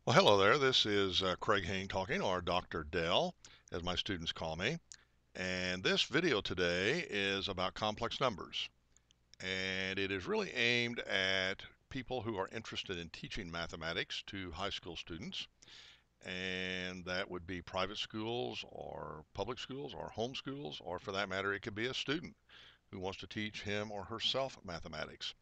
Well, hello there. This is Craig Hane talking, or Dr. Dell, as my students call me. And this video today is about complex numbers. And it is really aimed at people who are interested in teaching mathematics to high school students. And that would be private schools, or public schools, or home schools, or for that matter, it could be a student who wants to teach him or herself mathematics.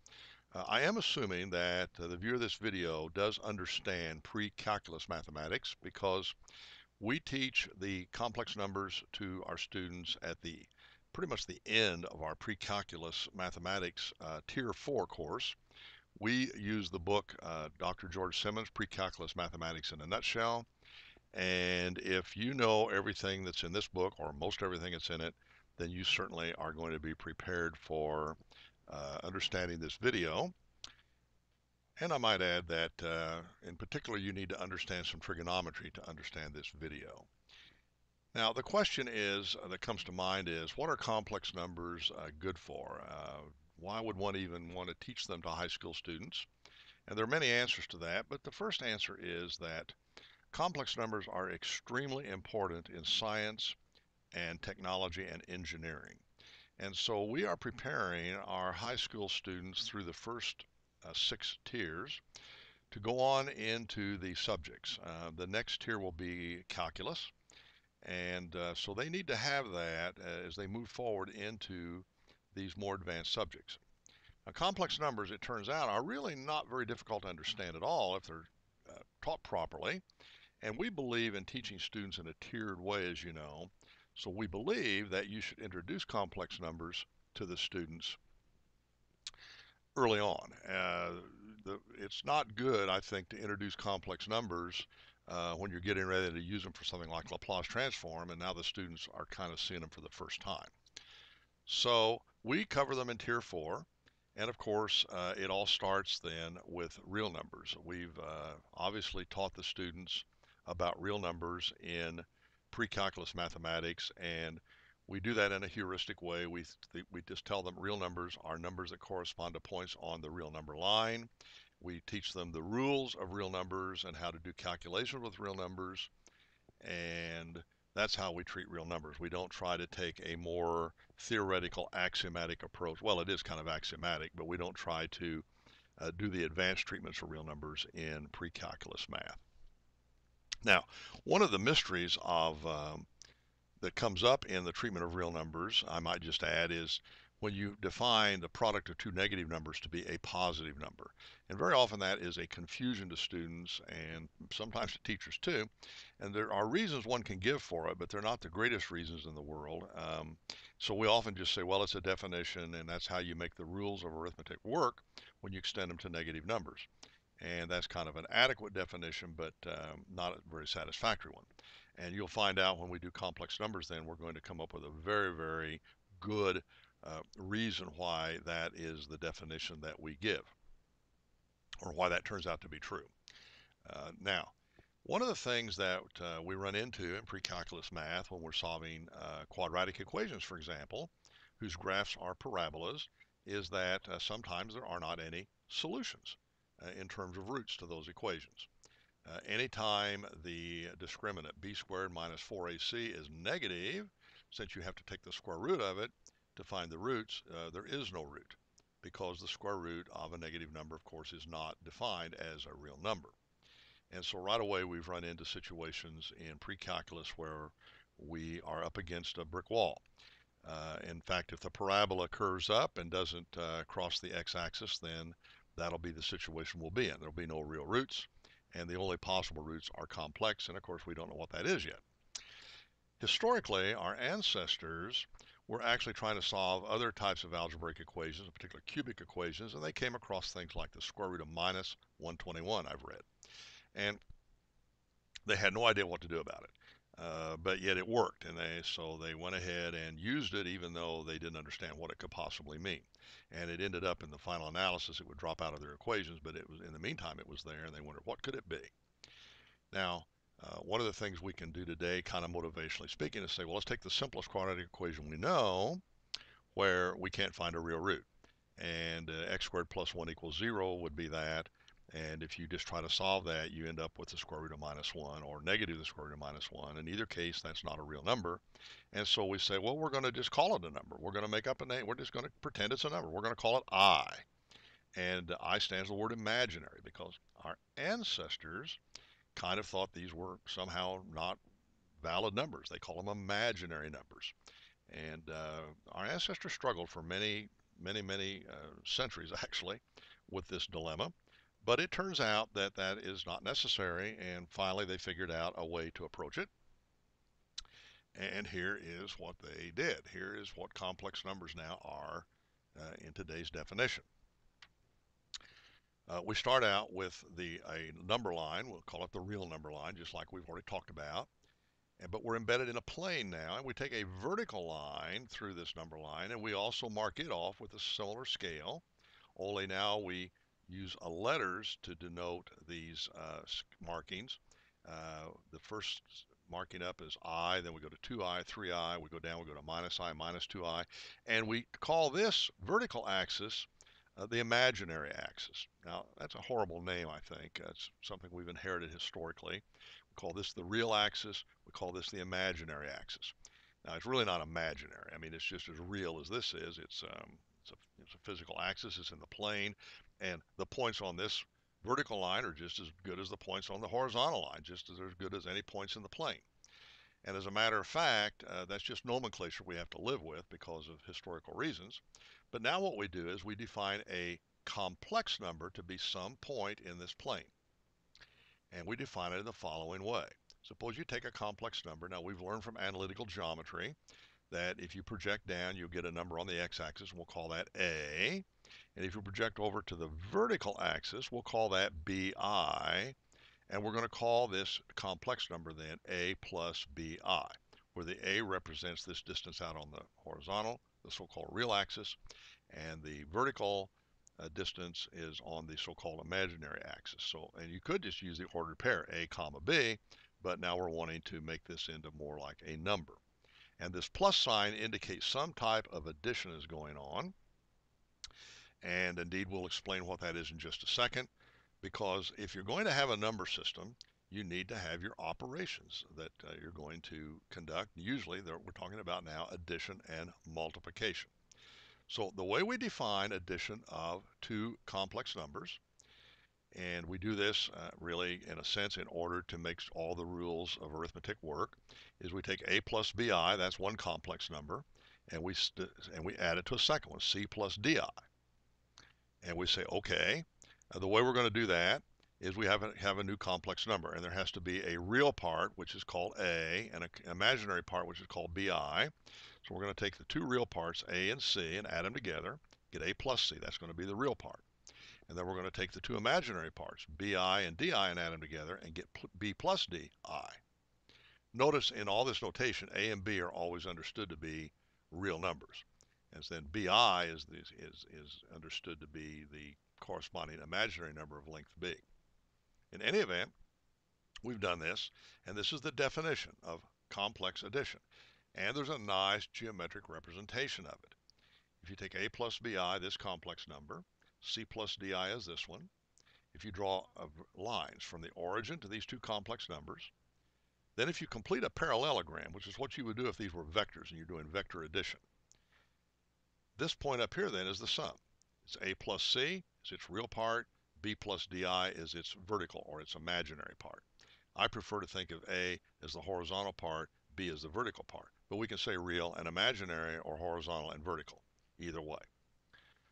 I am assuming that the viewer of this video does understand pre-calculus mathematics because we teach the complex numbers to our students at the pretty much the end of our pre-calculus mathematics Tier 4 course. We use the book Dr. George Simmons' Pre-Calculus Mathematics in a Nutshell. And if you know everything that's in this book, or most everything that's in it, then you certainly are going to be prepared for understanding this video. And I might add that in particular you need to understand some trigonometry to understand this video. Now the question is that comes to mind is, what are complex numbers good for? Why would one even want to teach them to high school students? And there are many answers to that, but the first answer is that complex numbers are extremely important in science and technology and engineering. And so we are preparing our high school students through the first 6 tiers to go on into the subjects. The next tier will be calculus, and so they need to have that as they move forward into these more advanced subjects. Now, complex numbers, it turns out, are really not very difficult to understand at all if they're taught properly, and we believe in teaching students in a tiered way, as you know. So we believe that you should introduce complex numbers to the students early on. It's not good, I think, to introduce complex numbers when you're getting ready to use them for something like Laplace transform, and now the students are kind of seeing them for the first time. So we cover them in Tier 4, and of course, it all starts then with real numbers. We've obviously taught the students about real numbers in pre-calculus mathematics, and we do that in a heuristic way. We just tell them real numbers are numbers that correspond to points on the real number line. We teach them the rules of real numbers and how to do calculations with real numbers, and that's how we treat real numbers. We don't try to take a more theoretical axiomatic approach. Well, it is kind of axiomatic, but we don't try to do the advanced treatments of real numbers in pre-calculus math. Now, one of the mysteries of that comes up in the treatment of real numbers, I might just add, is when you define the product of two negative numbers to be a positive number. And very often that is a confusion to students and sometimes to teachers too. And there are reasons one can give for it, but they're not the greatest reasons in the world. So we often just say, well, it's a definition, and that's how you make the rules of arithmetic work when you extend them to negative numbers. And that's kind of an adequate definition, but not a very satisfactory one. And you'll find out when we do complex numbers, then we're going to come up with a very, very good reason why that is the definition that we give, or why that turns out to be true. Now, one of the things that we run into in pre-calculus math when we're solving quadratic equations, for example, whose graphs are parabolas, is that sometimes there are not any solutions in terms of roots to those equations. Anytime the discriminant b squared minus 4ac is negative, since you have to take the square root of it to find the roots, there is no root, because the square root of a negative number, of course, is not defined as a real number. And so right away we've run into situations in pre-calculus where we are up against a brick wall. In fact, if the parabola curves up and doesn't cross the x-axis, then that'll be the situation we'll be in. There'll be no real roots, and the only possible roots are complex, and of course we don't know what that is yet. Historically, our ancestors were actually trying to solve other types of algebraic equations, in particular cubic equations, and they came across things like the square root of minus 121, I've read. And they had no idea what to do about it. But yet it worked, and so they went ahead and used it even though they didn't understand what it could possibly mean. And it ended up in the final analysis, it would drop out of their equations, but it was, in the meantime, it was there, and they wondered, what could it be? Now, one of the things we can do today, kind of motivationally speaking, is say, well, let's take the simplest quadratic equation we know, where we can't find a real root. And x squared plus 1 equals 0 would be that. And if you just try to solve that, you end up with the square root of -1 or negative the square root of -1. In either case, that's not a real number. And so we say, well, we're going to just call it a number. We're going to make up a name. We're just going to pretend it's a number. We're going to call it I. And I stands for the word imaginary because our ancestors kind of thought these were somehow not valid numbers. They call them imaginary numbers. And our ancestors struggled for many centuries, actually, with this dilemma. But it turns out that that is not necessary, and finally they figured out a way to approach it. And here is what they did. Here is what complex numbers now are in today's definition. We start out with a number line. We'll call it the real number line, just like we've already talked about. But we're embedded in a plane now, and we take a vertical line through this number line, and we also mark it off with a similar scale, only now we use letters to denote these markings. The first marking up is I, then we go to 2i, 3i, we go down, we go to -i, -2i, and we call this vertical axis the imaginary axis. Now, that's a horrible name, I think. It's something we've inherited historically. We call this the real axis. We call this the imaginary axis. Now, it's really not imaginary. I mean, it's just as real as this is. It's a physical axis. It's in the plane. And the points on this vertical line are just as good as the points on the horizontal line, just as good as any points in the plane. And as a matter of fact, that's just nomenclature we have to live with because of historical reasons. But now what we do is we define a complex number to be some point in this plane. And we define it in the following way. Suppose you take a complex number. Now we've learned from analytical geometry that if you project down, you'll get a number on the x-axis, and we'll call that A. And if you project over to the vertical axis, we'll call that BI. And we're going to call this complex number then A plus BI, where the A represents this distance out on the horizontal, the so-called real axis, and the vertical distance is on the so-called imaginary axis. So, and you could just use the ordered pair A comma B, but now we're wanting to make this into more like a number. And this plus sign indicates some type of addition is going on. And indeed, we'll explain what that is in just a second. Because if you're going to have a number system, you need to have your operations that you're going to conduct. Usually, we're talking about now addition and multiplication. So the way we define addition of two complex numbers, and we do this really in a sense in order to make all the rules of arithmetic work, is we take A plus BI, that's one complex number, and we add it to a second one, C plus DI. And we say, okay, the way we're going to do that is we have a new complex number, and there has to be a real part, which is called A, and an imaginary part, which is called BI. So we're going to take the two real parts, A and C, and add them together, get A plus C. That's going to be the real part. And then we're going to take the two imaginary parts, BI and DI, and add them together, and get B plus DI. Notice in all this notation, A and B are always understood to be real numbers. And then BI is understood to be the corresponding imaginary number of length B. In any event, we've done this, and this is the definition of complex addition. And there's a nice geometric representation of it. If you take A plus BI, this complex number, C plus DI is this one. If you draw lines from the origin to these two complex numbers, then if you complete a parallelogram, which is what you would do if these were vectors and you're doing vector addition, this point up here then is the sum. It's A plus C is its real part, B plus DI is its vertical or its imaginary part. I prefer to think of A as the horizontal part, B as the vertical part, but we can say real and imaginary or horizontal and vertical, either way.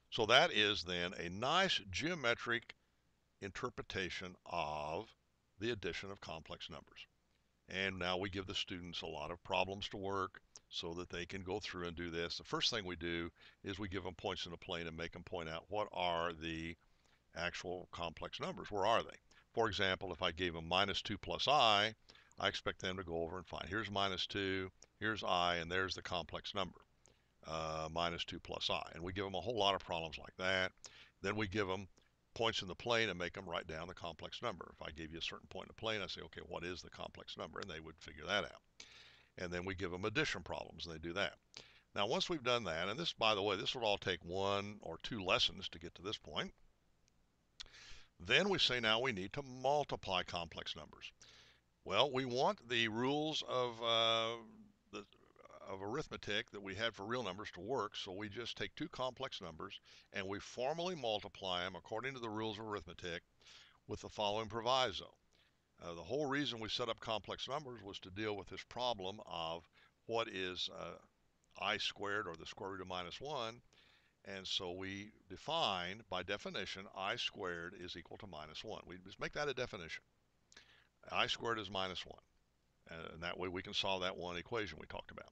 So that is then a nice geometric interpretation of the addition of complex numbers. And now we give the students a lot of problems to work so that they can go through and do this. The first thing we do is we give them points in a plane and make them point out what are the actual complex numbers. Where are they? For example, if I gave them -2 plus I expect them to go over and find here's -2, here's I, and there's the complex number, -2 plus I. And we give them a whole lot of problems like that. Then we give them points in the plane and make them write down the complex number. If I gave you a certain point in the plane, I say, okay, what is the complex number? And they would figure that out. And then we give them addition problems, and they do that. Now, once we've done that, and this, by the way, this would all take 1 or 2 lessons to get to this point, Then we say now we need to multiply complex numbers. Well, we want the rules of arithmetic that we had for real numbers to work, so we just take two complex numbers and we formally multiply them according to the rules of arithmetic with the following proviso. The whole reason we set up complex numbers was to deal with this problem of what is I squared, or the square root of minus 1. And so we define, by definition, I squared is equal to minus 1. We just make that a definition. I squared is minus 1. And that way we can solve that one equation we talked about.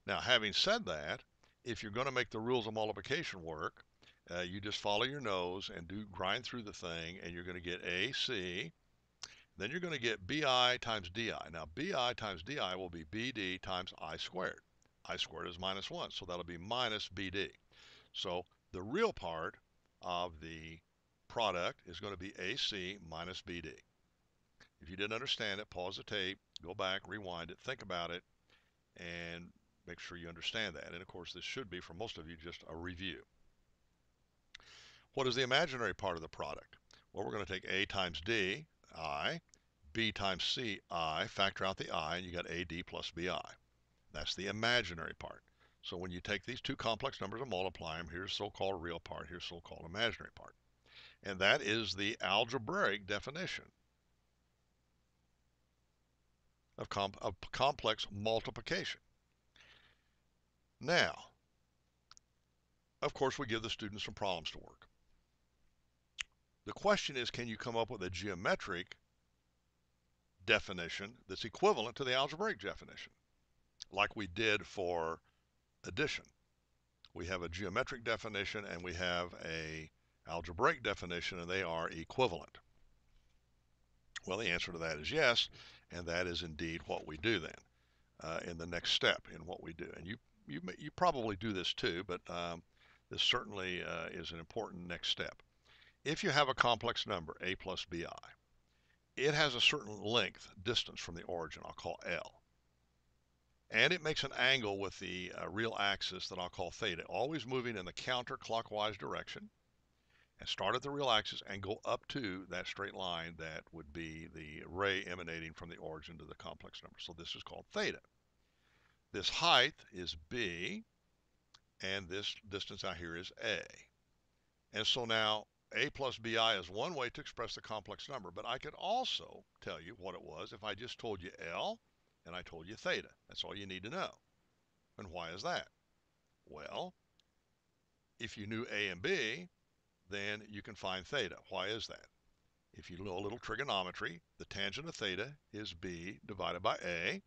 Now, having said that, if you're going to make the rules of multiplication work, you just follow your nose and grind through the thing, and you're going to get AC. Then you're going to get BI times DI. Now, BI times DI will be BD times I squared. I squared is minus 1, so that'll be minus BD. So the real part of the product is going to be AC minus BD. If you didn't understand it, pause the tape, go back, rewind it, think about it, and make sure you understand that. And of course, this should be, for most of you, just a review. What is the imaginary part of the product? Well, we're going to take A times D, I, B times C, I, factor out the I, and you got AD plus BI. That's the imaginary part. So when you take these two complex numbers and multiply them, here's so-called real part, here's so-called imaginary part. And that is the algebraic definition of complex multiplication. Now, of course, we give the students some problems to work. The question is, can you come up with a geometric definition that's equivalent to the algebraic definition, like we did for addition? We have a geometric definition and we have a algebraic definition, and they are equivalent. Well, the answer to that is yes, and that is indeed what we do then in the next step in what we do. And you probably do this too, but this certainly is an important next step. If you have a complex number, a plus bi, it has a certain length, distance from the origin, I'll call L. And it makes an angle with the real axis that I'll call theta, always moving in the counterclockwise direction. And start at the real axis and go up to that straight line that would be the ray emanating from the origin to the complex number. So this is called theta. This height is b, and this distance out here is a. And so now a plus bi is one way to express the complex number, but I could also tell you what it was if I just told you L and I told you theta. That's all you need to know. And why is that? Well, if you knew a and b, then you can find theta. Why is that? If you know a little trigonometry, the tangent of theta is b divided by a,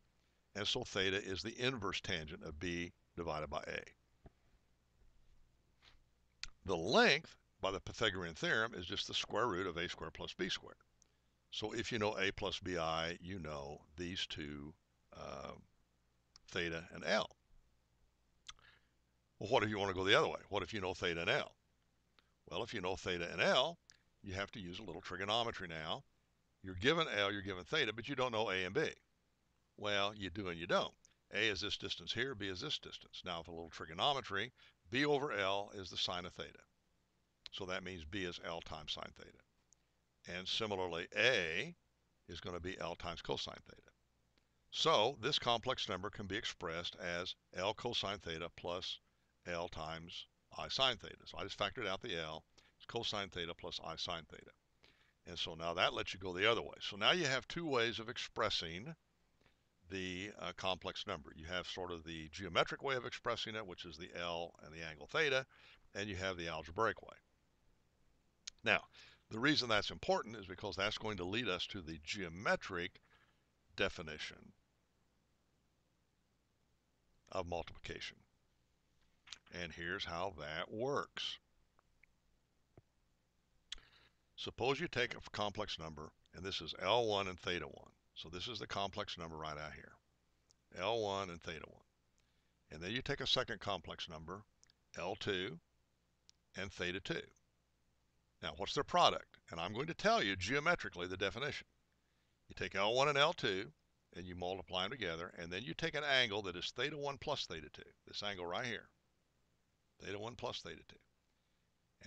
and so theta is the inverse tangent of b divided by a. The length, by the Pythagorean theorem, is just the square root of a squared plus b squared. So if you know a plus bi, you know these two, theta and L. Well, what if you want to go the other way? What if you know theta and L? Well, if you know theta and L, you have to use a little trigonometry now. You're given L, you're given theta, but you don't know A and B. Well, you do and you don't. A is this distance here, B is this distance. Now, with a little trigonometry, B over L is the sine of theta. So that means B is L times sine theta. And similarly, A is going to be L times cosine theta. So this complex number can be expressed as L cosine theta plus L times I sine theta. So I just factored out the L. It's cosine theta plus I sine theta. And so now that lets you go the other way. So now you have two ways of expressing the complex number. You have sort of the geometric way of expressing it, which is the L and the angle theta, and you have the algebraic way. Now, the reason that's important is because that's going to lead us to the geometric definition of multiplication. And here's how that works. Suppose you take a complex number, and this is L1 and theta 1. So this is the complex number right out here, L1 and theta 1. And then you take a second complex number, L2 and theta 2. Now, what's their product? And I'm going to tell you geometrically the definition. You take L1 and L2, and you multiply them together, and then you take an angle that is theta 1 plus theta 2, this angle right here, theta 1 plus theta 2,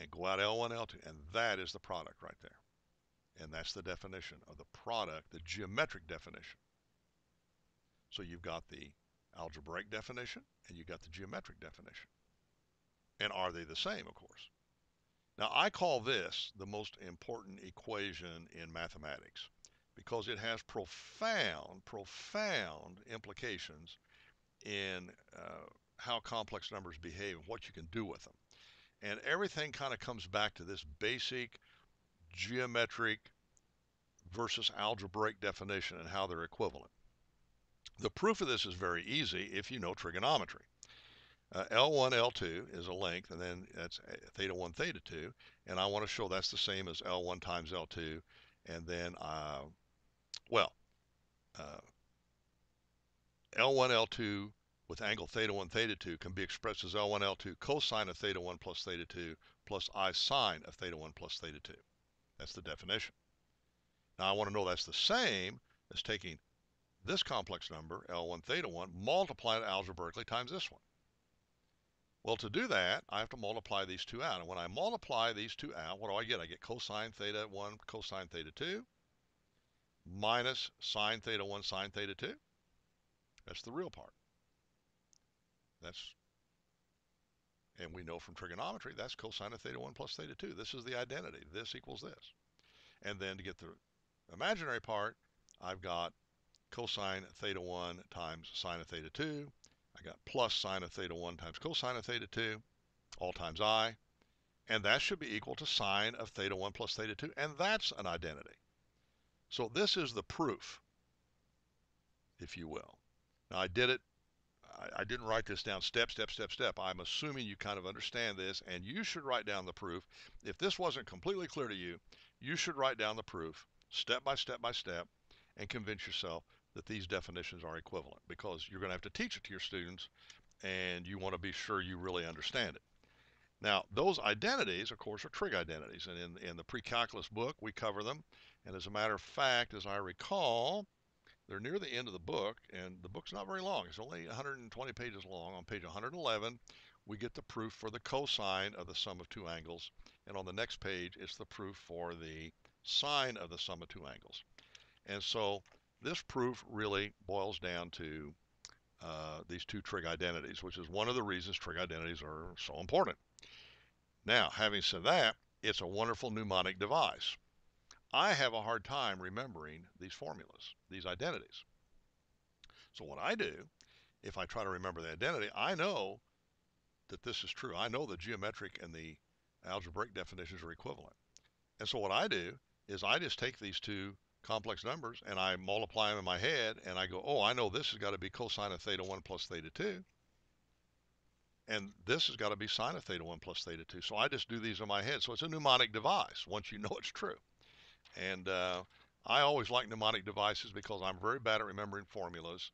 and go out L1, L2, and that is the product right there. And that's the definition of the product, the geometric definition. So you've got the algebraic definition and you've got the geometric definition. And are they the same, of course? Now, I call this the most important equation in mathematics because it has profound implications in how complex numbers behave and what you can do with them. And everything kind of comes back to this basic geometric versus algebraic definition and how they're equivalent. The proof of this is very easy if you know trigonometry. L1, L2 is a length, and then that's theta 1, theta 2, and I want to show that's the same as L1 times L2, and then, L1, L2 with angle theta 1, theta 2 can be expressed as L1, L2 cosine of theta 1 plus theta 2 plus I sine of theta 1 plus theta 2. That's the definition. Now I want to know that's the same as taking this complex number, L1 theta 1, multiply it algebraically times this one. Well, to do that, I have to multiply these two out. And when I multiply these two out, what do I get? I get cosine theta 1, cosine theta 2, minus sine theta 1, sine theta 2. That's the real part. And we know from trigonometry, that's cosine of theta 1 plus theta 2. This is the identity. This equals this. And then to get the imaginary part, I've got cosine theta 1 times sine of theta 2. I got plus sine of theta 1 times cosine of theta 2, all times I. And that should be equal to sine of theta 1 plus theta 2. And that's an identity. So this is the proof, if you will. Now I didn't write this down step. I'm assuming you kind of understand this, and you should write down the proof. If this wasn't completely clear to you, you should write down the proof step by step and convince yourself that these definitions are equivalent, because you're going to have to teach it to your students, and you want to be sure you really understand it. Now, those identities, of course, are trig identities, and in the pre-calculus book, we cover them. And as a matter of fact, as I recall, they're near the end of the book, and the book's not very long. It's only 120 pages long. On page 111, we get the proof for the cosine of the sum of two angles. And on the next page, it's the proof for the sine of the sum of two angles. And so this proof really boils down to these two trig identities, which is one of the reasons trig identities are so important. Now, having said that, it's a wonderful mnemonic device. I have a hard time remembering these formulas, these identities. So what I do, if I try to remember the identity, I know that this is true. I know the geometric and the algebraic definitions are equivalent. And so what I do is I just take these two complex numbers and I multiply them in my head, and I go, oh, I know this has got to be cosine of theta 1 plus theta 2. And this has got to be sine of theta 1 plus theta 2. So I just do these in my head. So it's a mnemonic device once you know it's true. And I always like mnemonic devices because I'm very bad at remembering formulas.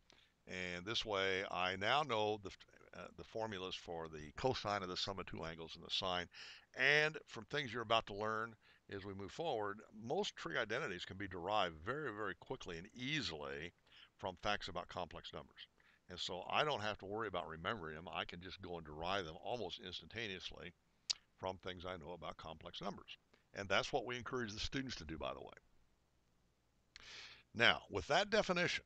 And this way, I now know the formulas for the cosine of the sum of two angles and the sine. And from things you're about to learn as we move forward, most trig identities can be derived very, very quickly and easily from facts about complex numbers. And so I don't have to worry about remembering them. I can just go and derive them almost instantaneously from things I know about complex numbers. And that's what we encourage the students to do, by the way. Now, with that definition,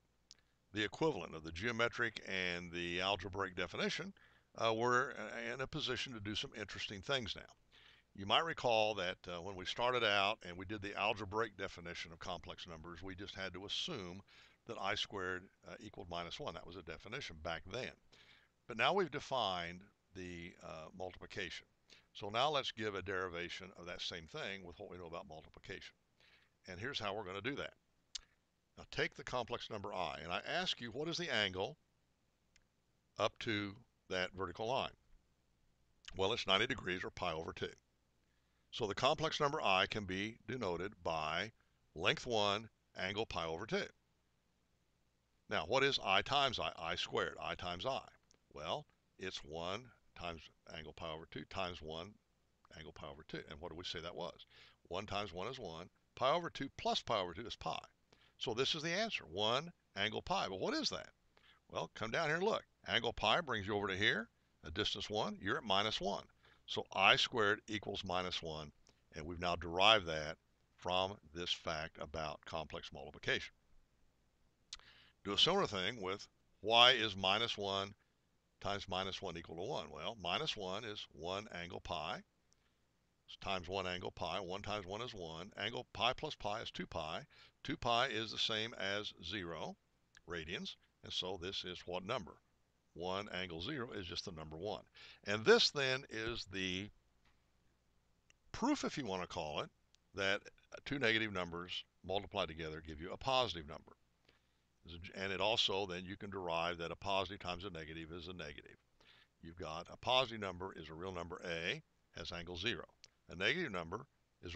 the equivalent of the geometric and the algebraic definition, we're in a position to do some interesting things now. You might recall that when we started out and we did the algebraic definition of complex numbers, we just had to assume that I squared equaled minus 1. That was a definition back then. But now we've defined the multiplication. So now let's give a derivation of that same thing with what we know about multiplication. And here's how we're going to do that. Now take the complex number I, and I ask you, what is the angle up to that vertical line? Well, it's 90 degrees, or pi over 2. So the complex number I can be denoted by length 1, angle pi over 2. Now, what is I times I squared, I times I? Well, it's 1 times angle pi over 2 times 1 angle pi over 2. And what do we say that was? 1 times 1 is 1. Pi over 2 plus pi over 2 is pi. So this is the answer, 1 angle pi. But what is that? Well, come down here and look. Angle pi brings you over to here, a distance 1. You're at minus 1. So I squared equals minus 1. And we've now derived that from this fact about complex multiplication. Do a similar thing with why is minus 1 times minus 1 equal to 1? Well, minus 1 is 1 angle pi times 1 angle pi. 1 times 1 is 1. Angle pi plus pi is 2 pi. 2 pi is the same as 0 radians, and so this is what number? 1 angle 0 is just the number 1. And this then is the proof, if you want to call it, that two negative numbers multiplied together give you a positive number. And it also, then you can derive that a positive times a negative is a negative. You've got a positive number is a real number A, has angle 0. A negative number is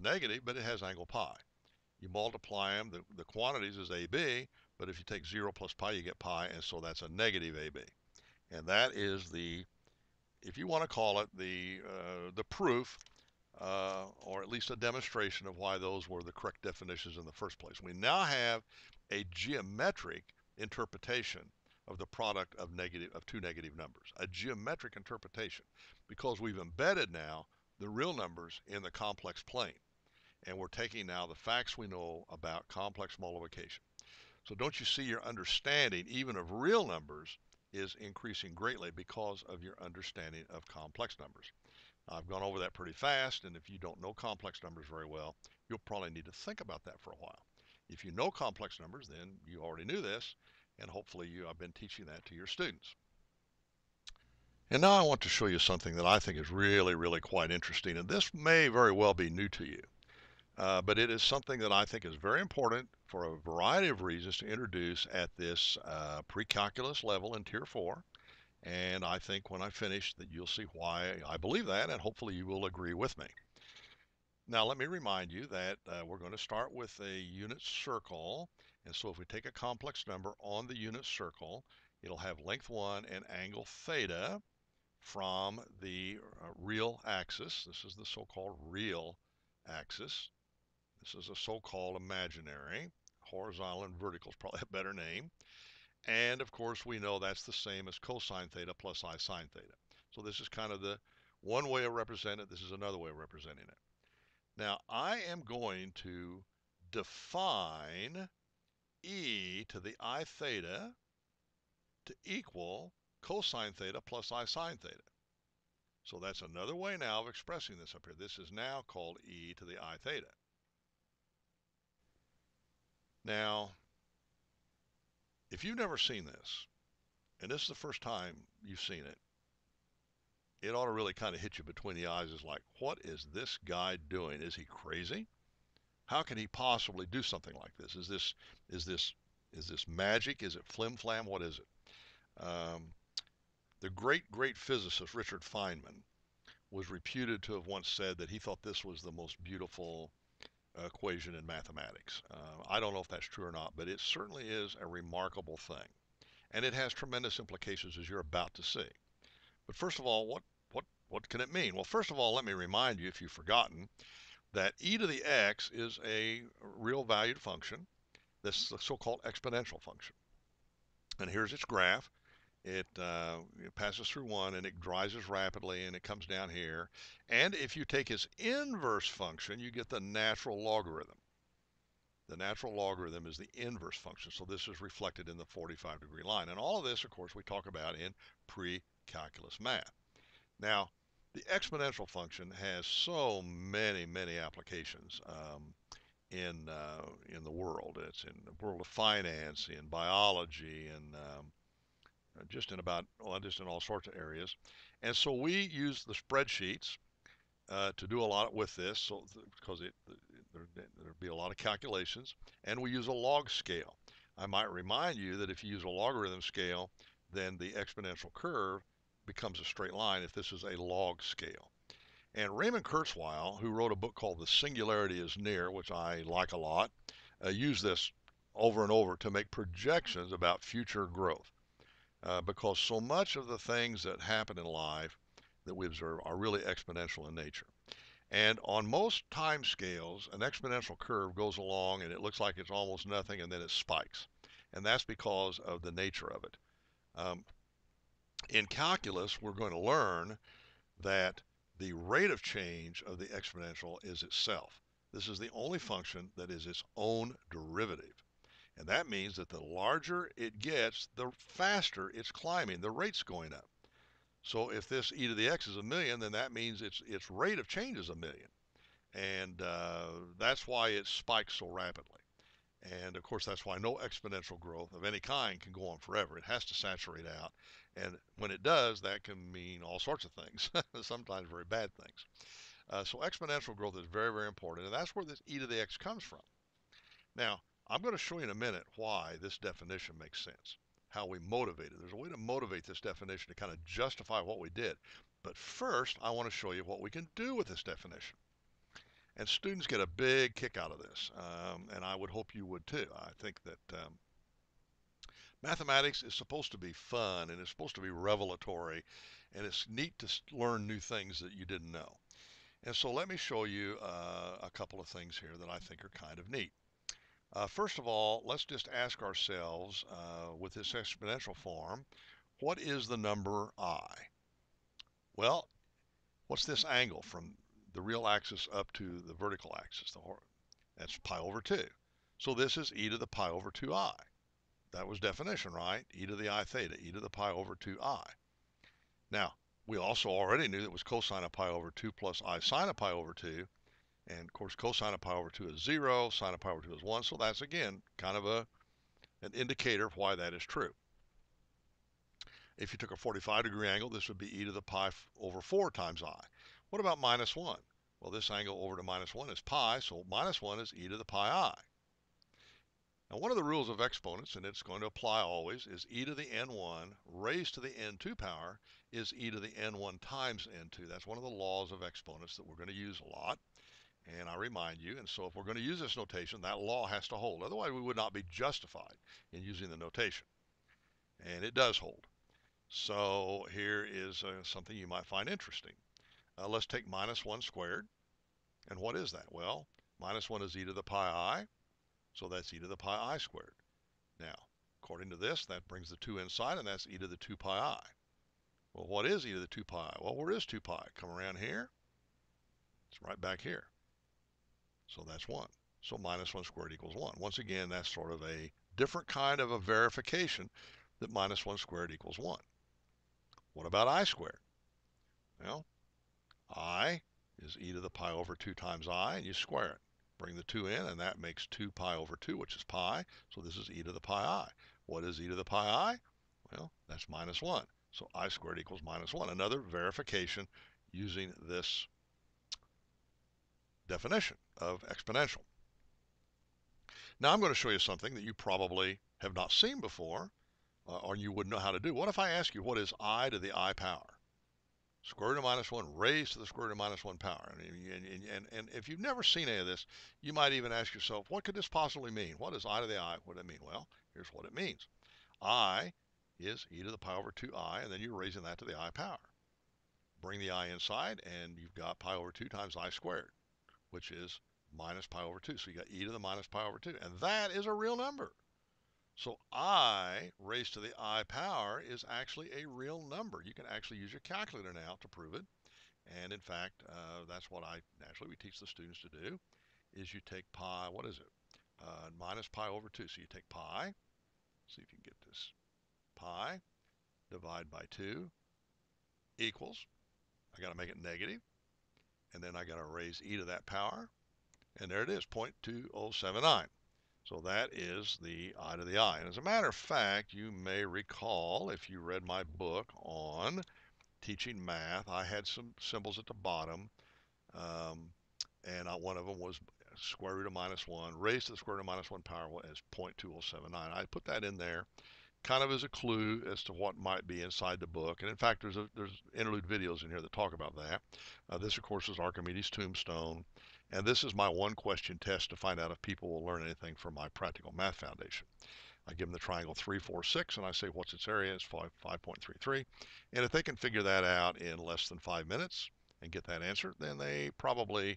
negative, but it has angle pi. You multiply them, the quantities is AB, but if you take 0 plus pi, you get pi, and so that's a negative AB. And that is the, if you want to call it, the proof, or at least a demonstration of why those were the correct definitions in the first place. We now have a geometric interpretation of the product of two negative numbers, a geometric interpretation, because we've embedded now the real numbers in the complex plane, and we're taking now the facts we know about complex multiplication. So don't you see your understanding even of real numbers is increasing greatly because of your understanding of complex numbers. I've gone over that pretty fast, and if you don't know complex numbers very well, you'll probably need to think about that for a while. If you know complex numbers, then you already knew this, and hopefully I've been teaching that to your students. And now I want to show you something that I think is really, really quite interesting, and this may very well be new to you. But it is something that I think is very important for a variety of reasons to introduce at this pre-calculus level in Tier 4. And I think when I finish that you'll see why I believe that, and hopefully you will agree with me. Now let me remind you that we're going to start with a unit circle. And so if we take a complex number on the unit circle, it'll have length 1 and angle theta from the real axis. This is the so-called real axis. This is a so-called imaginary. Horizontal and vertical is probably a better name. And of course, we know that's the same as cosine theta plus I sine theta. So this is kind of the one way of representing it. This is another way of representing it. Now, I am going to define e to the I theta to equal cosine theta plus I sine theta. So that's another way now of expressing this up here. This is now called e to the I theta. Now, if you've never seen this, and this is the first time you've seen it, it ought to really kind of hit you between the eyes. It's like, what is this guy doing? Is he crazy? How can he possibly do something like this? Is this magic? Is it flim flam? What is it? The great physicist Richard Feynman was reputed to have once said that he thought this was the most beautiful equation in mathematics. I don't know if that's true or not, but it certainly is a remarkable thing. And it has tremendous implications, as you're about to see. But first of all, what can it mean? Well, first of all, let me remind you, if you've forgotten, that e to the x is a real valued function. This is the so-called exponential function. And here's its graph. It passes through 1 and it rises rapidly and it comes down here. And if you take its inverse function, you get the natural logarithm. The natural logarithm is the inverse function. So this is reflected in the 45-degree line. And all of this, of course, we talk about in pre-calculus math. Now, the exponential function has so many applications in the world. It's in the world of finance, in biology, and just in all sorts of areas. And so we use the spreadsheets to do a lot with this, so because there'd be a lot of calculations, and we use a log scale. I might remind you that if you use a logarithm scale, then the exponential curve becomes a straight line if this is a log scale. And Raymond Kurzweil, who wrote a book called The Singularity is Near, which I like a lot, used this over and over to make projections about future growth. Because so much of the things that happen in life that we observe are really exponential in nature. And on most time scales, an exponential curve goes along and it looks like it's almost nothing and then it spikes. And that's because of the nature of it. In calculus, we're going to learn that the rate of change of the exponential is itself. This is the only function that is its own derivative. And that means that the larger it gets, the faster it's climbing. The rate's going up. So if this e to the x is a million, then that means its rate of change is a million. And that's why it spikes so rapidly. And of course, that's why no exponential growth of any kind can go on forever. It has to saturate out. And when it does, that can mean all sorts of things, sometimes very bad things. So exponential growth is very, very important. And that's where this e to the x comes from. Now, I'm going to show you in a minute why this definition makes sense, how we motivate it. There's a way to motivate this definition to kind of justify what we did. But first, I want to show you what we can do with this definition. And students get a big kick out of this, and I would hope you would too. I think that mathematics is supposed to be fun, and it's supposed to be revelatory, and it's neat to learn new things that you didn't know. And so let me show you a couple of things here that I think are kind of neat. First of all, let's just ask ourselves with this exponential form, what is the number I? Well, what's this angle from the real axis up to the vertical axis? That's pi over 2. So this is e to the pi over 2i. That was definition, right? E to the I theta, e to the pi over 2i. Now, we also already knew that it was cosine of pi over 2 plus I sine of pi over 2. And of course, cosine of pi over 2 is 0, sine of pi over 2 is 1. So that's, again, kind of an indicator of why that is true. If you took a 45-degree angle, this would be e to the pi over 4 times I. What about minus 1? Well, this angle over to minus 1 is pi, so minus 1 is e to the pi I. Now, one of the rules of exponents, and it's going to apply always, is e to the n1 raised to the n2 power is e to the n1 times n2. That's one of the laws of exponents that we're going to use a lot. And I remind you, and so if we're going to use this notation, that law has to hold. Otherwise, we would not be justified in using the notation. And it does hold. So here is something you might find interesting. Let's take minus 1 squared. And what is that? Well, minus 1 is e to the pi I, so that's e to the pi I squared. Now, according to this, that brings the 2 inside, and that's e to the 2 pi I. Well, what is e to the 2 pi I? Well, where is 2 pi? Come around here. It's right back here. So that's 1. So minus 1 squared equals 1. Once again, that's sort of a different kind of a verification that minus 1 squared equals 1. What about I squared? Well, I is e to the pi over 2 times I, and you square it. Bring the 2 in, and that makes 2 pi over 2, which is pi. So this is e to the pi I. What is e to the pi I? Well, that's minus 1. So I squared equals minus 1. Another verification using this definition of exponential. Now I'm going to show you something that you probably have not seen before, or you wouldn't know how to do. What if I ask you, what is I to the I power? Square root of minus 1 raised to the square root of minus 1 power. And if you've never seen any of this, you might even ask yourself, what could this possibly mean? What is I to the I? What does it mean? Well, here's what it means. I is e to the pi over 2i, and then you're raising that to the I power. Bring the I inside, and you've got pi over 2 times I squared, which is minus pi over 2. So you got e to the minus pi over 2. And that is a real number. So I raised to the I power is actually a real number. You can actually use your calculator now to prove it. And in fact, that's what we teach the students to do, is you take pi, what is it? Minus pi over 2. So you take pi, see if you can get this, pi, divide by 2, equals, I got to make it negative, and then I got to raise e to that power, and there it is, 0.2079. So that is the I to the I. And as a matter of fact, you may recall, if you read my book on teaching math, I had some symbols at the bottom, and one of them was square root of minus 1 raised to the square root of minus 1 power as 0.2079. I put that in there kind of as a clue as to what might be inside the book. And in fact, there's interlude videos in here that talk about that. This, of course, is Archimedes' tombstone. And this is my one question test to find out if people will learn anything from my practical math foundation. I give them the triangle 3, 4, 6, and I say, what's its area? It's 5.33. And if they can figure that out in less than 5 minutes and get that answer, then they probably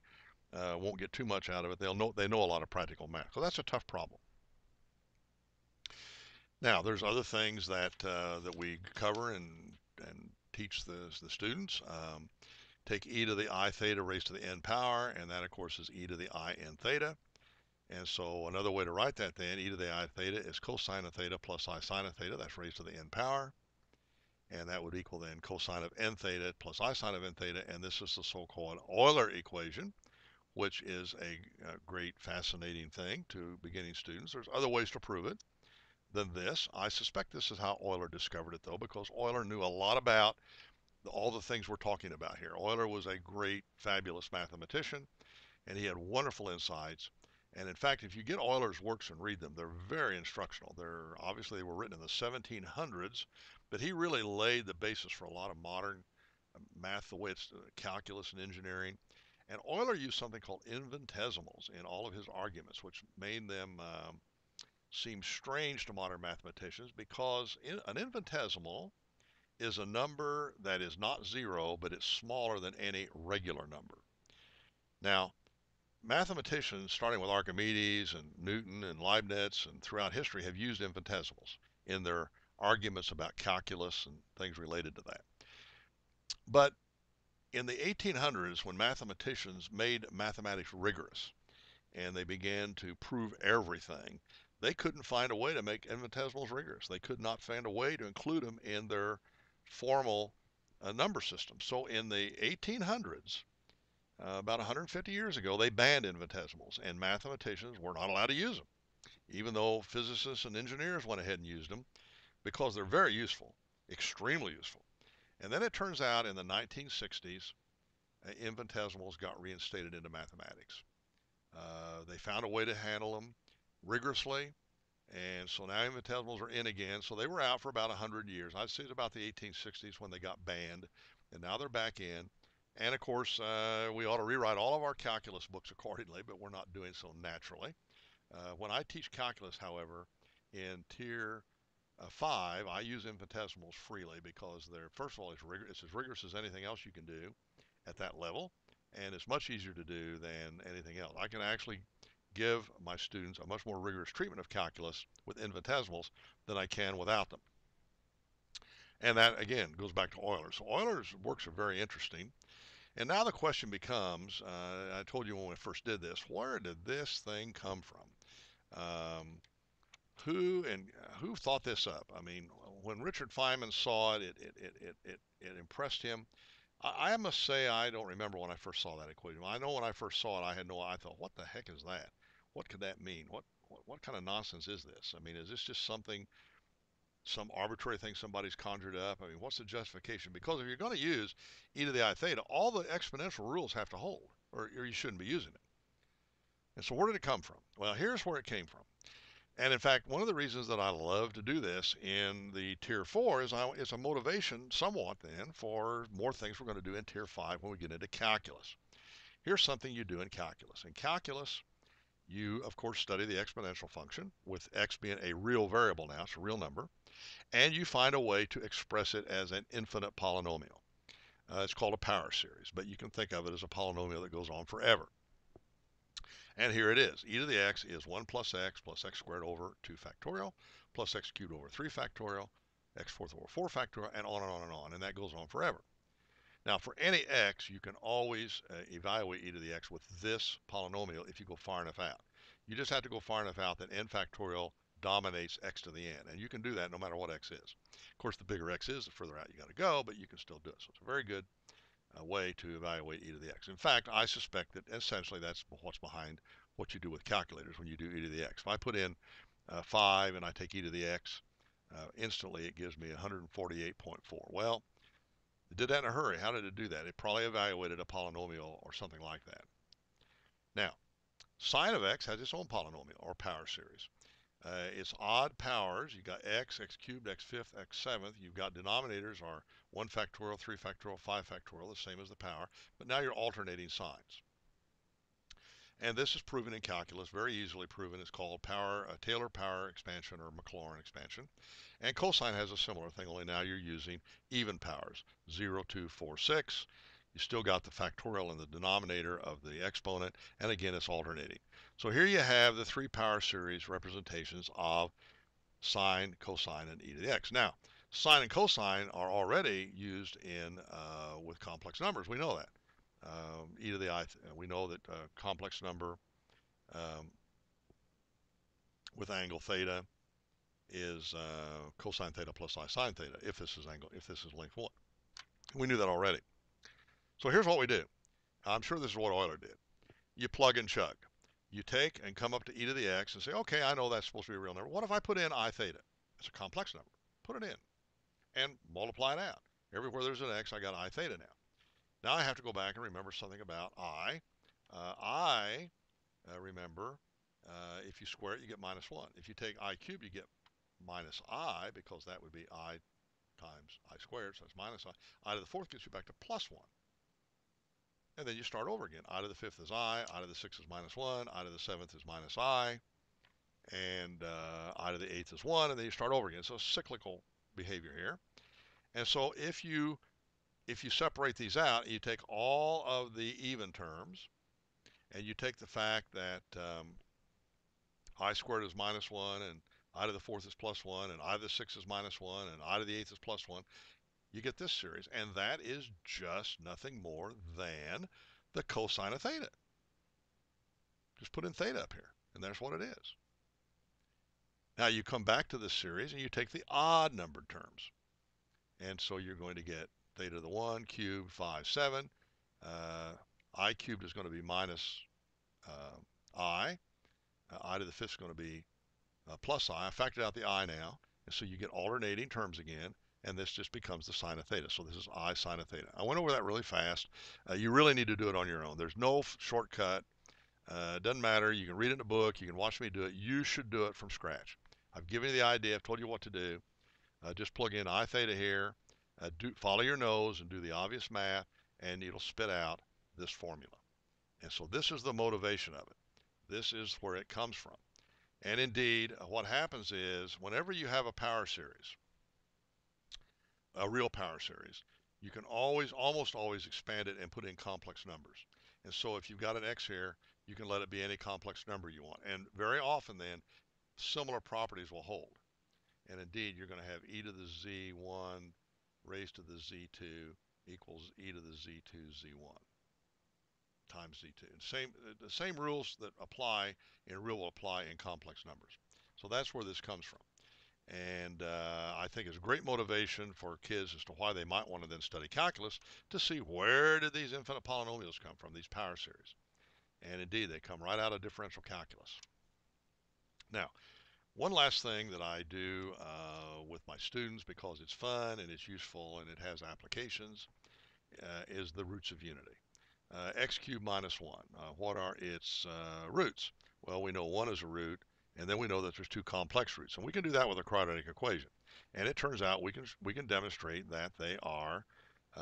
won't get too much out of it. They know a lot of practical math. So that's a tough problem. Now, there's other things that we cover and teach the students. take e to the I theta raised to the n power, and that, of course, is e to the I n theta. And so another way to write that then, e to the I theta is cosine of theta plus I sine of theta. That's raised to the n power. And that would equal then cosine of n theta plus I sine of n theta. And this is the so-called Euler equation, which is a great, fascinating thing to beginning students. There's other ways to prove it than this. I suspect this is how Euler discovered it, though, because Euler knew a lot about all the things we're talking about here. Euler was a great, fabulous mathematician, and he had wonderful insights. And in fact, if you get Euler's works and read them, they're very instructional. Obviously they were written in the 1700s, but he really laid the basis for a lot of modern math, the way it's calculus and engineering. And Euler used something called infinitesimals in all of his arguments, which made them seem strange to modern mathematicians, because an infinitesimal is a number that is not zero, but it's smaller than any regular number. Now, mathematicians, starting with Archimedes and Newton and Leibniz and throughout history, have used infinitesimals in their arguments about calculus and things related to that. But in the 1800s, when mathematicians made mathematics rigorous and they began to prove everything, they couldn't find a way to make infinitesimals rigorous. They could not find a way to include them in their formal number system. So in the 1800s, about 150 years ago, they banned infinitesimals, and mathematicians were not allowed to use them, even though physicists and engineers went ahead and used them, because they're very useful, extremely useful. And then it turns out in the 1960s, infinitesimals got reinstated into mathematics. They found a way to handle them rigorously, and so now infinitesimals are in again. So they were out for about 100 years. I'd say it's about the 1860s when they got banned, and now they're back in. And of course, we ought to rewrite all of our calculus books accordingly, but we're not doing so naturally. When I teach calculus, however, in Tier 5, I use infinitesimals freely because they're, first of all, it's as rigorous as anything else you can do at that level, and it's much easier to do than anything else. I can actually give my students a much more rigorous treatment of calculus with infinitesimals than I can without them. And that, again, goes back to Euler. So Euler's works are very interesting. And now the question becomes, I told you when we first did this, where did this thing come from? Who thought this up? I mean, when Richard Feynman saw it, it impressed him. I must say I don't remember when I first saw that equation. I know when I first saw it, I thought, what the heck is that? What could that mean? What kind of nonsense is this? I mean, is this just something, some arbitrary thing somebody's conjured up? I mean, what's the justification? Because if you're going to use e to the I theta, all the exponential rules have to hold, or you shouldn't be using it. And so where did it come from? Well, here's where it came from. And in fact, one of the reasons that I love to do this in the Tier 4 is it's a motivation somewhat then for more things we're going to do in Tier 5 when we get into calculus. Here's something you do in calculus. In calculus, you, of course, study the exponential function, with x being a real variable now, it's a real number, and you find a way to express it as an infinite polynomial. It's called a power series, but you can think of it as a polynomial that goes on forever. And here it is. E to the x is 1 plus x squared over 2 factorial, plus x cubed over 3 factorial, x fourth over 4 factorial, and on and on and on. And that goes on forever. Now, for any x, you can always evaluate e to the x with this polynomial if you go far enough out. You just have to go far enough out that n factorial dominates x to the n. And you can do that no matter what x is. Of course, the bigger x is, the further out you got to go, but you can still do it. So it's a very good way to evaluate e to the x. In fact, I suspect that essentially that's what's behind what you do with calculators when you do e to the x. If I put in 5 and I take e to the x, instantly it gives me 148.4. Well, it did that in a hurry. How did it do that? It probably evaluated a polynomial or something like that. Now, sine of x has its own polynomial or power series. It's odd powers. You've got x cubed, x fifth, x seventh. You've got denominators are 1 factorial, 3 factorial, 5 factorial, the same as the power. But now you're alternating signs. And this is proven in calculus, very easily proven. It's called Taylor power expansion or Maclaurin expansion. And cosine has a similar thing, only now you're using even powers, 0, 2, 4, 6. You still got the factorial in the denominator of the exponent, and again, it's alternating. So here you have the 3 power series representations of sine, cosine, and e to the x. Now, Sine and cosine are already used in with complex numbers. We know that. E to the I, we know that complex number with angle theta is cosine theta plus I sine theta if this is length 1. We knew that already. So here's what we do. I'm sure this is what Euler did. You plug and chug. You take and come up to e to the x and say, okay, I know that's supposed to be a real number. What if I put in I theta? It's a complex number. Put it in and multiply it out. Everywhere there's an x, I got I theta now. Now I have to go back and remember something about I. Remember, if you square it, you get minus 1. If you take I cubed, you get minus I, because that would be I times I squared, so that's minus I. I to the fourth gets you back to plus 1. And then you start over again. I to the fifth is I to the sixth is minus 1, I to the seventh is minus I, and I to the eighth is 1, and then you start over again. So cyclical behavior here. And so if you separate these out, you take all of the even terms, and you take the fact that I squared is minus 1, and I to the fourth is plus 1, and I to the sixth is minus 1, and I to the eighth is plus 1, you get this series, and that is just nothing more than the cosine of theta. Just put in theta up here, and that's what it is. Now you come back to this series, and you take the odd numbered terms. And so you're going to get theta to the 1 cubed, 5, 7. I cubed is going to be minus I. I to the fifth is going to be plus I. I factored out the I now, and so you get alternating terms again, and this just becomes the sine of theta. So this is I sine of theta. I went over that really fast. You really need to do it on your own. There's no shortcut. It doesn't matter. You can read it in a book. You can watch me do it. You should do it from scratch. I've given you the idea. I've told you what to do. Just plug in I theta here. Follow your nose and do the obvious math, and it'll spit out this formula. And so this is the motivation of it. This is where it comes from. And indeed, what happens is whenever you have a power series, a real power series, you can almost always expand it and put in complex numbers. And so if you've got an x here, you can let it be any complex number you want. And very often then, similar properties will hold. And indeed, you're going to have e to the z1 raised to the z2 equals e to the z2 z1 times z2. And the same rules that apply in real will apply in complex numbers. So that's where this comes from. And I think it's great motivation for kids as to why they might want to then study calculus, to see where did these infinite polynomials come from, these power series. And indeed, they come right out of differential calculus. Now, one last thing that I do with my students, because it's fun and it's useful and it has applications, is the roots of unity. X cubed minus 1. What are its roots? Well, we know 1 is a root, and then we know that there's 2 complex roots. And we can do that with a quadratic equation. And it turns out we can demonstrate that they are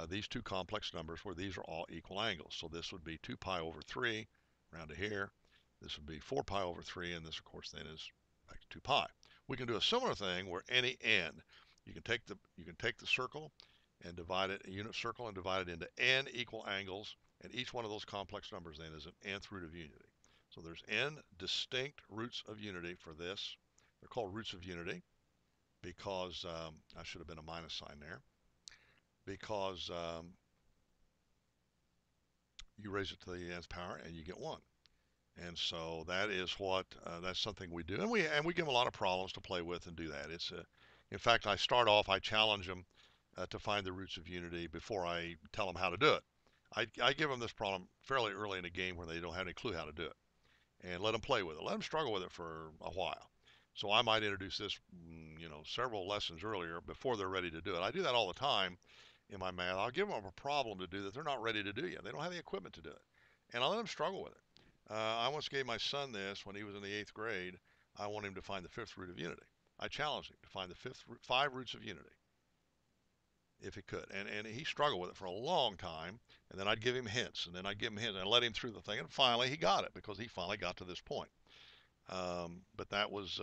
these 2 complex numbers where these are all equal angles. So this would be 2 pi over 3 round to here. This would be 4 pi over 3, and this, of course, then is back to 2 pi. We can do a similar thing where any n, you can take the circle and divide it, a unit circle, and divide it into n equal angles, and each one of those complex numbers then is an nth root of unity. So there's n distinct roots of unity for this. They're called roots of unity because, I should have been a minus sign there, because you raise it to the nth power and you get 1. And so that is what, that's something we do. And we give them a lot of problems to play with and do that. In fact, I challenge them to find the roots of unity before I tell them how to do it. I give them this problem fairly early in the game where they don't have any clue how to do it, and let them play with it. Let them struggle with it for a while. So I might introduce this, several lessons earlier before they're ready to do it. I do that all the time in my math. I'll give them a problem to do that they're not ready to do yet. They don't have the equipment to do it, and I'll let them struggle with it. I once gave my son this when he was in the 8th grade. I want him to find the 5th root of unity. I challenged him to find the 5 roots of unity, if he could. And he struggled with it for a long time, and then I'd give him hints, and then I'd give him hints, and I'd let him through the thing, and finally he got it, because he finally got to this point. But that was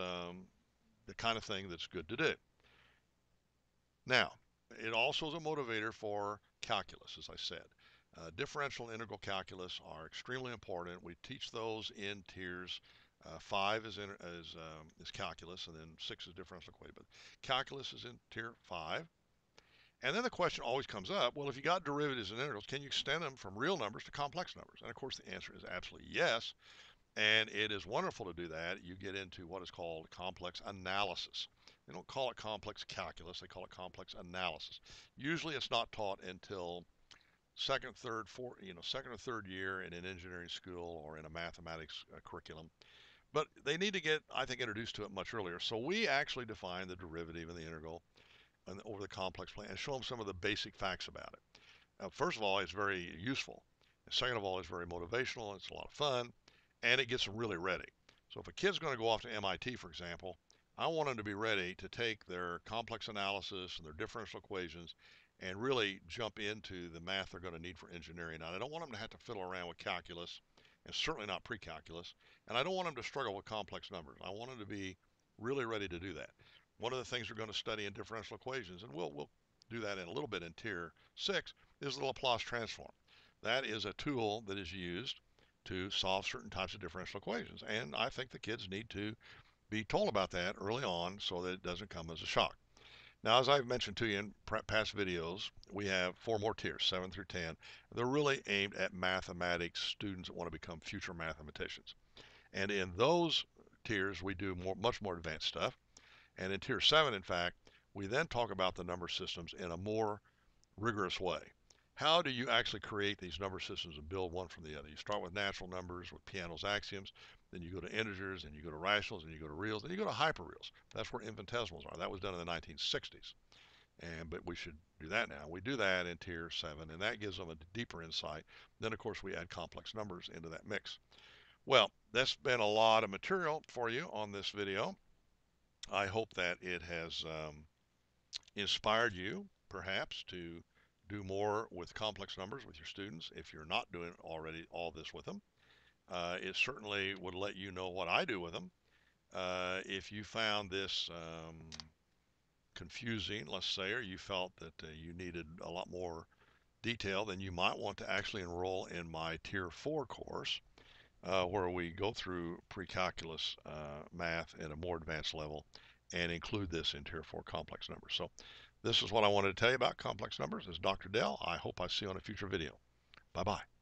the kind of thing that's good to do. Now, it also is a motivator for calculus, as I said. Differential and integral calculus are extremely important. We teach those in tiers 5 is calculus, and then 6 is differential equation. But calculus is in tier 5. And then the question always comes up, well, if you got derivatives and integrals, can you extend them from real numbers to complex numbers? And of course, the answer is absolutely yes. And it is wonderful to do that. You get into what is called complex analysis. They don't call it complex calculus, they call it complex analysis. Usually it's not taught until second, third, fourth, second or third year in an engineering school or in a mathematics curriculum. But they need to get, I think, introduced to it much earlier. So we actually define the derivative and the integral over the complex plane and show them some of the basic facts about it. First of all, it's very useful. And second of all, it's very motivational. It's a lot of fun, and it gets them really ready. So if a kid's going to go off to MIT, for example, I want them to be ready to take their complex analysis and their differential equations and really jump into the math they're going to need for engineering. Now, I don't want them to have to fiddle around with calculus, and certainly not pre-calculus, and I don't want them to struggle with complex numbers. I want them to be really ready to do that. One of the things we're going to study in differential equations, and we'll do that in a little bit in tier 6, is the Laplace transform. That is a tool that is used to solve certain types of differential equations. And I think the kids need to be told about that early on so that it doesn't come as a shock. Now, as I've mentioned to you in past videos, we have 4 more tiers, 7 through 10. They're really aimed at mathematics students that want to become future mathematicians. And in those tiers, we do much more advanced stuff. And in tier 7, in fact, we then talk about the number systems in a more rigorous way. How do you actually create these number systems and build one from the other? You start with natural numbers, with Peano's axioms, then you go to integers, and you go to rationals, and you go to reals, then you go to hyperreals. That's where infinitesimals are. That was done in the 1960s. But we should do that now. We do that in tier 7, and that gives them a deeper insight. Then, of course, we add complex numbers into that mix. Well, that's been a lot of material for you on this video. I hope that it has inspired you, perhaps, to do more with complex numbers with your students if you're not doing already all this with them. It certainly would let you know what I do with them. If you found this confusing, let's say, or you felt that you needed a lot more detail, then you might want to actually enroll in my Tier 4 course, where we go through pre-calculus math at a more advanced level and include this in Tier 4 complex numbers. So this is what I wanted to tell you about complex numbers. This is Dr. Dell. I hope I see you on a future video. Bye-bye.